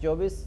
24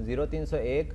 0301،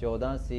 14C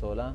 16